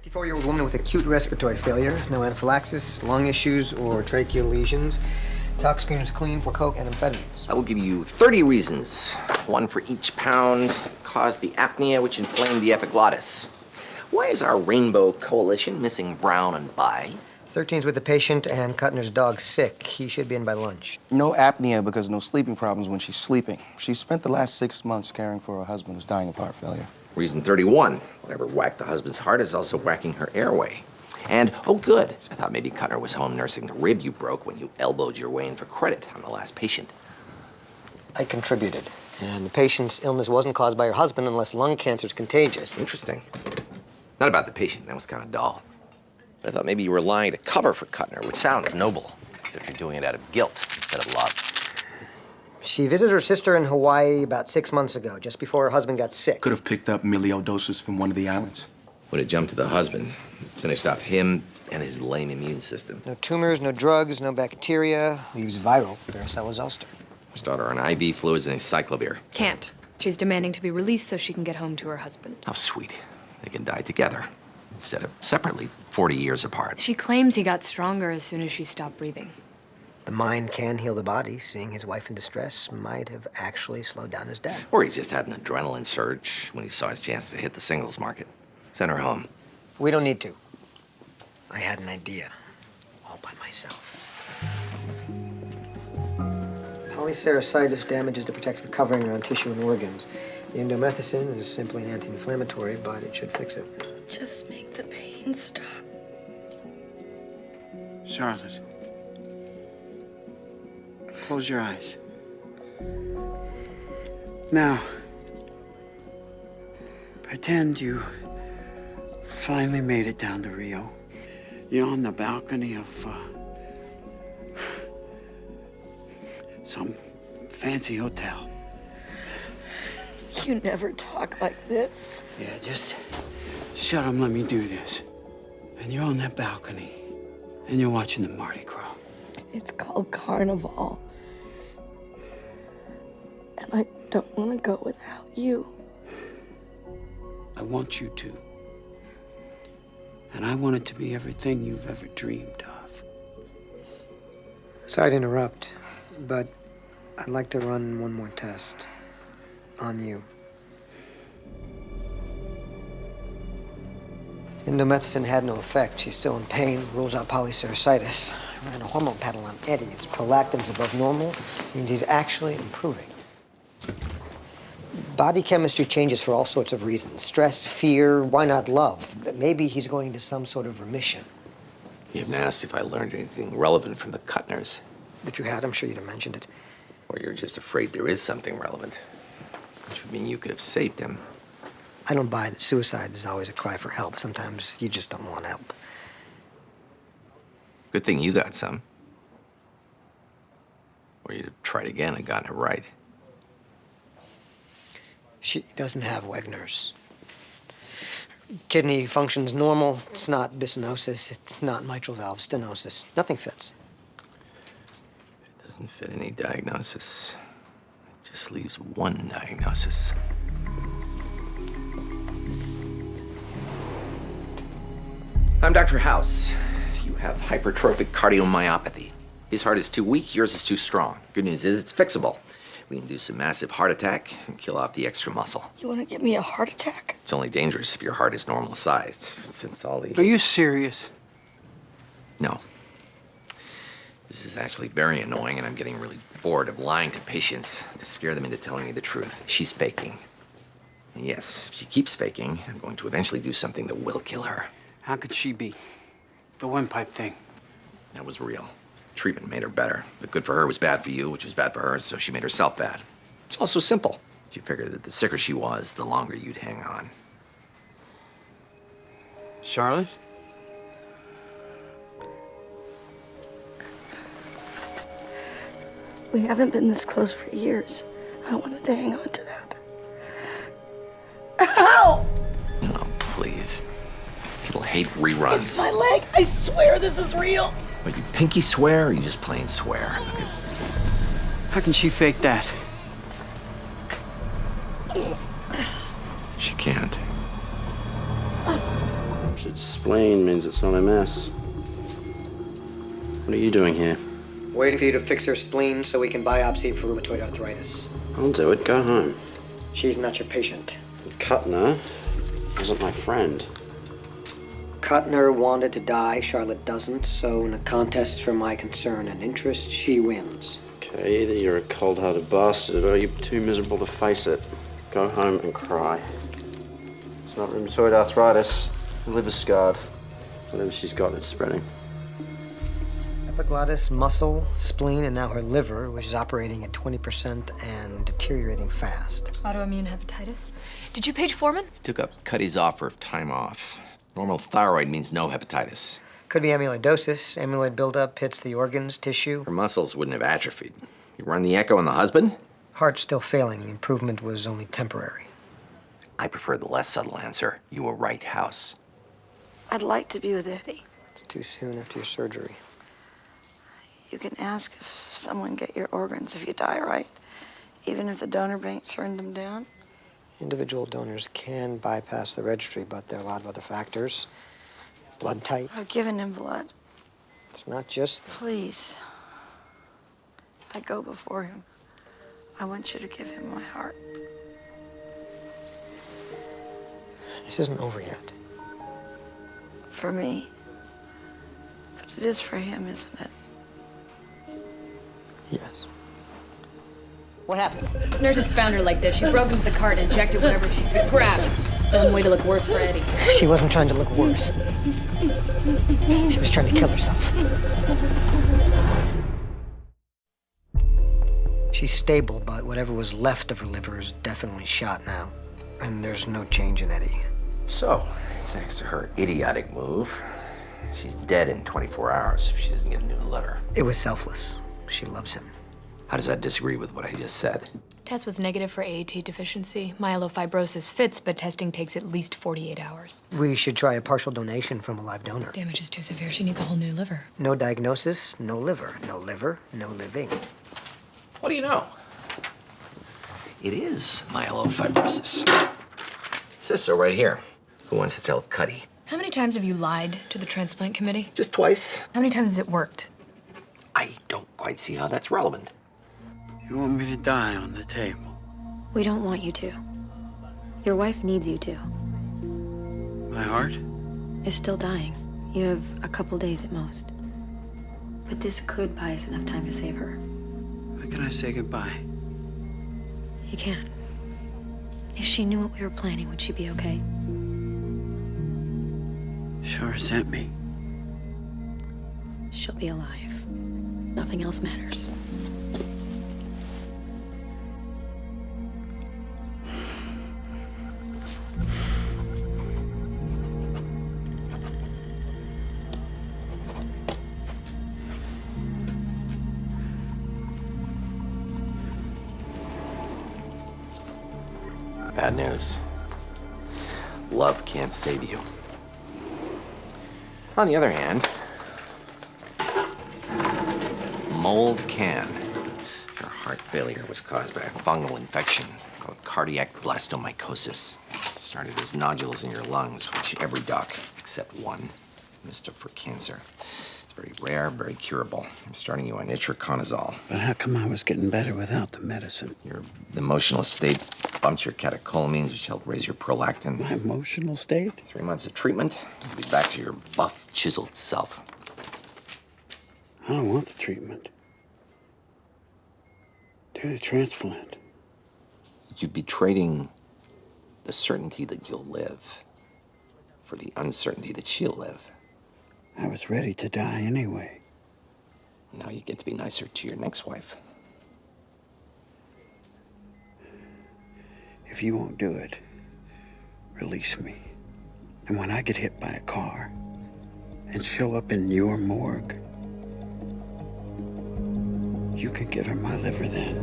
54-year-old woman with acute respiratory failure, no anaphylaxis, lung issues, or tracheal lesions. Tox screen is clean for coke and amphetamines. I will give you 30 reasons, one for each pound, that caused the apnea which inflamed the epiglottis. Why is our rainbow coalition missing Brown and Bai? 13's with the patient and Kuttner's dog sick. He should be in by lunch. No apnea because no sleeping problems when she's sleeping. She spent the last 6 months caring for her husband who's dying of heart failure. Reason 31, whatever whacked the husband's heart is also whacking her airway. And, oh good, I thought maybe Kuttner was home nursing the rib you broke when you elbowed your way in for credit on the last patient. I contributed. And the patient's illness wasn't caused by her husband unless lung cancer is contagious. Interesting. Not about the patient, that was kind of dull. I thought maybe you were lying to cover for Kuttner, which sounds noble, except you're doing it out of guilt instead of love. She visited her sister in Hawaii about 6 months ago, just before her husband got sick. Could have picked up miliodosis from one of the islands. Would have jumped to the husband, finished off him and his lame immune system. No tumors, no drugs, no bacteria. He was viral, varicella zoster. Start her on IV fluids and a cyclovir. Can't. She's demanding to be released so she can get home to her husband. How sweet. They can die together, instead of separately, 40 years apart. She claims he got stronger as soon as she stopped breathing. The mind can heal the body. Seeing his wife in distress might have actually slowed down his death. Or he just had an adrenaline surge when he saw his chance to hit the singles market. Send her home. We don't need to. I had an idea, all by myself. Polycerasitis damages the protective covering around tissue and organs. The indomethacin is simply an anti-inflammatory, but it should fix it. Just make the pain stop. Charlotte, close your eyes. Now, pretend you finally made it down to Rio. You're on the balcony of some fancy hotel. You never talk like this. Yeah, just shut up and let me do this. And you're on that balcony, and you're watching the Mardi Gras. It's called Carnival. And I don't want to go without you. I want you to. And I want it to be everything you've ever dreamed of. Sorry to interrupt, but I'd like to run one more test on you. Indomethacin had no effect. She's still in pain, rules out polycerasitis. I ran a hormone panel on Eddie. His prolactin's above normal. Means he's actually improving. Body chemistry changes for all sorts of reasons. Stress, fear, why not love? But maybe he's going into some sort of remission. You haven't asked if I learned anything relevant from the Kuttners. If you had, I'm sure you'd have mentioned it. Or you're just afraid there is something relevant. Which would mean you could have saved him. I don't buy that suicide is always a cry for help. Sometimes you just don't want help. Good thing you got some. Or you'd have tried again and gotten it right. She doesn't have Wegener's. Kidney functions normal. It's not dysnosis. It's not mitral valve stenosis. Nothing fits. It doesn't fit any diagnosis. It just leaves one diagnosis. I'm Dr. House. You have hypertrophic cardiomyopathy. His heart is too weak, yours is too strong. Good news is it's fixable. We can do some massive heart attack and kill off the extra muscle. You want to give me a heart attack? It's only dangerous if your heart is normal sized, since all the... Are you serious? No. This is actually very annoying, and I'm getting really bored of lying to patients to scare them into telling me the truth. She's faking. And yes, if she keeps faking, I'm going to eventually do something that will kill her. How could she be? The windpipe thing. That was real. Treatment made her better. But good for her was bad for you, which was bad for her, so she made herself bad. It's also simple. She figured that the sicker she was, the longer you'd hang on. Charlotte? We haven't been this close for years. I wanted to hang on to that. Ow! Oh, please. People hate reruns. It's my leg. I swear this is real. But you pinky swear or you just plain swear? Because How can she fake that? she can't. Should Spleen means it's not MS. What are you doing here? Waiting for you to fix her spleen so we can biopsy for rheumatoid arthritis. I'll do it. Go home. She's not your patient. Kuttner wasn't my friend. Kuttner wanted to die, Charlotte doesn't, so in a contest for my concern and interest, she wins. Okay, either you're a cold-hearted bastard or you're too miserable to face it. Go home and cry. It's not rheumatoid arthritis. The liver's scarred. Whatever she's got, it's spreading. Epiglottis, muscle, spleen, and now her liver, which is operating at 20% and deteriorating fast. Autoimmune hepatitis. Did you page Foreman? Took up Cuddy's offer of time off. Normal thyroid means no hepatitis. Could be amyloidosis. Amyloid buildup hits the organs, tissue. Her muscles wouldn't have atrophied. You run the echo on the husband? Heart's still failing. The improvement was only temporary. I prefer the less subtle answer. You were right, House. I'd like to be with Eddie. It's too soon after your surgery. You can ask if someone get your organs if you die, right? Even if the donor bank turned them down? Individual donors can bypass the registry, but there are a lot of other factors. Blood type. I've given him blood. It's not just... Please. I go before him. I want you to give him my heart. This isn't over yet. For me. But it is for him, isn't it? Yes. What happened? Nurses found her like this. She broke into the cart and injected whatever she could grab. Dumb way to look worse for Eddie. She wasn't trying to look worse. She was trying to kill herself. She's stable, but whatever was left of her liver is definitely shot now. And there's no change in Eddie. So, thanks to her idiotic move, she's dead in 24 hours if she doesn't get a new liver. It was selfless. She loves him. How does that disagree with what I just said? Test was negative for AAT deficiency. Myelofibrosis fits, but testing takes at least 48 hours. We should try a partial donation from a live donor. Damage is too severe. She needs a whole new liver. No diagnosis, no liver. No liver, no living. What do you know? It is myelofibrosis. Says so right here. Who wants to tell Cuddy? How many times have you lied to the transplant committee? Just twice. How many times has it worked? I don't quite see how that's relevant. You want me to die on the table? We don't want you to. Your wife needs you to. My heart? Is still dying. You have a couple days at most. But this could buy us enough time to save her. When can I say goodbye? You can't. If she knew what we were planning, would she be okay? She'll resent me. She'll be alive. Nothing else matters. Bad news. Love can't save you. On the other hand, mold can. Her heart failure was caused by a fungal infection called cardiac blastomycosis. It started as nodules in your lungs, which every doc except one mistook for cancer. It's very rare, very curable. I'm starting you on itraconazole. But how come I was getting better without the medicine? Your emotional state bumped your catecholamines, which helped raise your prolactin. My emotional state? 3 months of treatment, you'll be back to your buff, chiseled self. I don't want the treatment. Do the transplant. You'd be trading the certainty that you'll live for the uncertainty that she'll live. I was ready to die anyway. Now you get to be nicer to your next wife. If you won't do it, release me. And when I get hit by a car and show up in your morgue, you can give her my liver then.